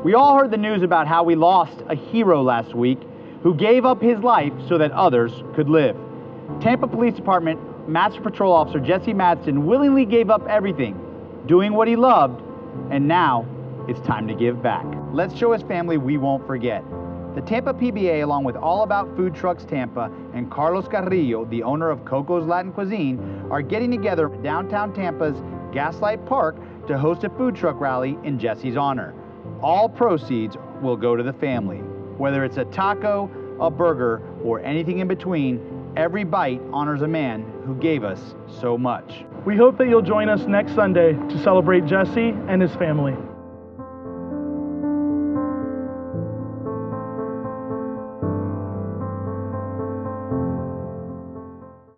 We all heard the news about how we lost a hero last week who gave up his life so that others could live. Tampa Police Department Master Patrol Officer Jesse Madsen willingly gave up everything, doing what he loved, and now it's time to give back. Let's show his family we won't forget. The Tampa PBA, along with All About Food Trucks Tampa and Carlos Carrillo, the owner of Coco's Latin Cuisine, are getting together in downtown Tampa's Gaslight Park to host a food truck rally in Jesse's honor. All proceeds will go to the family. Whether it's a taco, a burger, or anything in between, every bite honors a man who gave us so much. We hope that you'll join us next Sunday to celebrate Jesse and his family.